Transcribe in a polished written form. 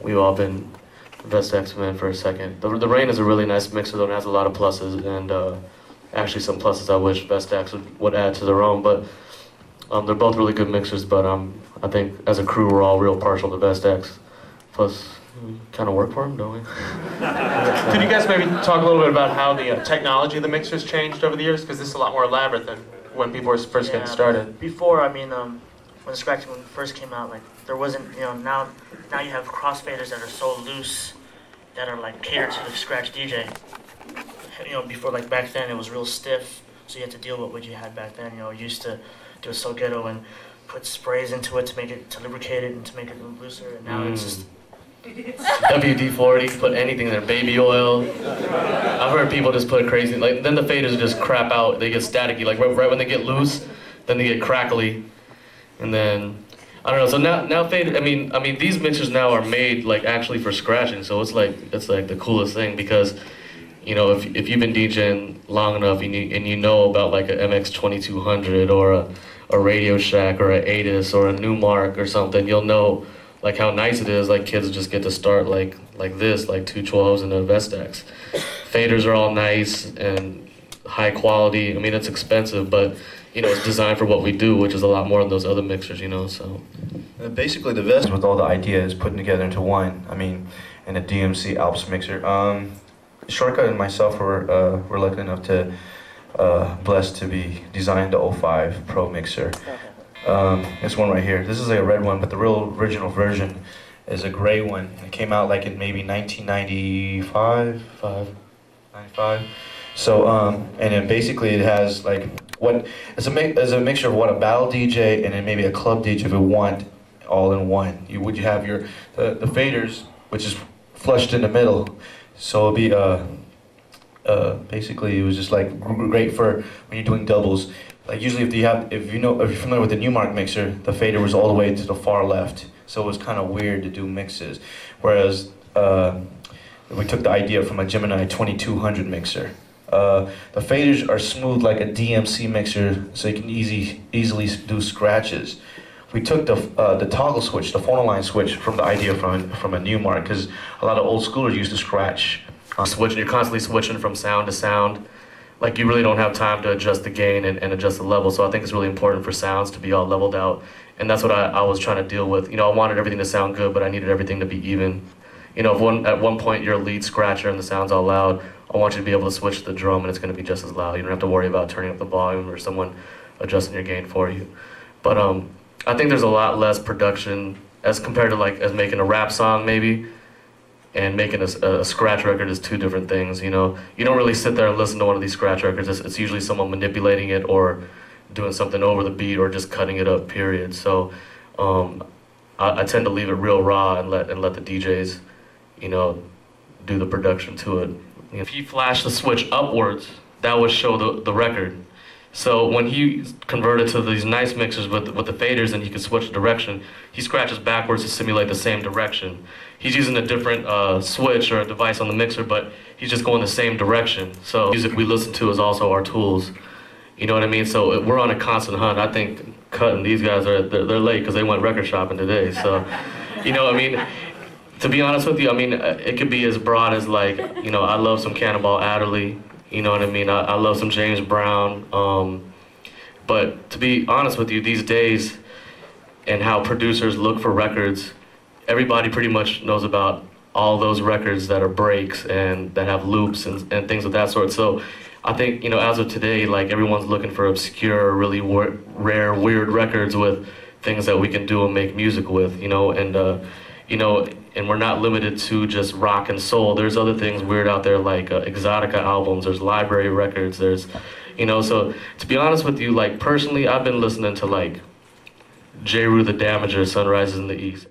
We've all been Best X-Men for a second. The Rain is a really nice mixer though, and has a lot of pluses, and actually some pluses I wish Best X would add to their own, but they're both really good mixers, but I think as a crew we're all real partial to Best X. Plus, we kind of work for them, don't we? Could you guys maybe talk a little bit about how the technology of the mixers changed over the years? Because this is a lot more elaborate than when people were first getting started. Before, I mean, when the scratching first came out, like there wasn't, you know, now you have crossfaders that are so loose that are like catered to the scratch DJ. You know, before, like back then it was real stiff, so you had to deal with what you had back then. You know, you used to do it so ghetto and put sprays into it to lubricate it and to make it looser, and now it's just WD-40, put anything in there, baby oil. I've heard people just put crazy, like then the faders just crap out, they get staticky, like right when they get loose, then they get crackly, and then I don't know. So now fade. I mean these mixers now are made like actually for scratching, so it's like the coolest thing, because you know if you've been DJing long enough and you know about like a MX 2200 or a Radio Shack or a ATIS or a Newmark or something, you'll know like how nice it is. Like kids just get to start like this, like 212s and a Vestax. Faders are all nice and high quality. I mean, it's expensive, but you know, it's designed for what we do, which is a lot more than those other mixers, you know, so. Basically the Vest with all the ideas putting together into one, I mean, in a DMC Alps mixer. Shortcut and myself were lucky enough to, blessed to be designed the 05 Pro mixer. This one right here. This is a red one, but the real original version is a gray one. It came out like in maybe 1995, 95. So, and then basically it has like it's a mixture of what a battle DJ and then maybe a club DJ would want all in one. You have your the faders, which is flushed in the middle, so it'd be basically it was just like great for when you're doing doubles. Like usually if you're familiar with the Newmark mixer, the fader was all the way to the far left, so it was kind of weird to do mixes. Whereas we took the idea from a Gemini 2200 mixer. The faders are smooth like a DMC mixer, so you can easily do scratches. We took the toggle switch, the phonoline switch, from the idea from a Newmark, because a lot of old schoolers used to scratch. You're constantly switching from sound to sound. Like you really don't have time to adjust the gain and adjust the level, so I think it's really important for sounds to be all leveled out, and that's what I was trying to deal with. You know, I wanted everything to sound good, but I needed everything to be even. You know, if at one point you're a lead scratcher and the sound's all loud, I want you to be able to switch the drum and it's going to be just as loud. You don't have to worry about turning up the volume or someone adjusting your gain for you. But I think there's a lot less production as compared to as making a rap song maybe, and making a scratch record is two different things. You know, you don't really sit there and listen to one of these scratch records. It's usually someone manipulating it or doing something over the beat or just cutting it up, period. So I tend to leave it real raw and let the DJs, you know, do the production to it. If you flash the switch upwards, that would show the record. So when he converted to these nice mixers with the faders and he can switch the direction, he scratches backwards to simulate the same direction. He's using a different switch or a device on the mixer, but he's just going the same direction. So the music we listen to is also our tools. You know what I mean? So we're on a constant hunt. I think Cut and these guys they're late because they went record shopping today. So, you know, I mean, to be honest with you, I mean, it could be as broad as like, you know, I love some Cannonball Adderley. You know what I mean? I love some James Brown. But to be honest with you, these days and how producers look for records, everybody pretty much knows about all those records that are breaks and that have loops and things of that sort. So I think, you know, as of today, like everyone's looking for obscure, really rare, weird records with things that we can do and make music with, you know, and we're not limited to just rock and soul. There's other things weird out there like Exotica albums, there's library records, there's, you know, so to be honest with you, like personally, I've been listening to like J. Rue the Damager, Sunrises in the East.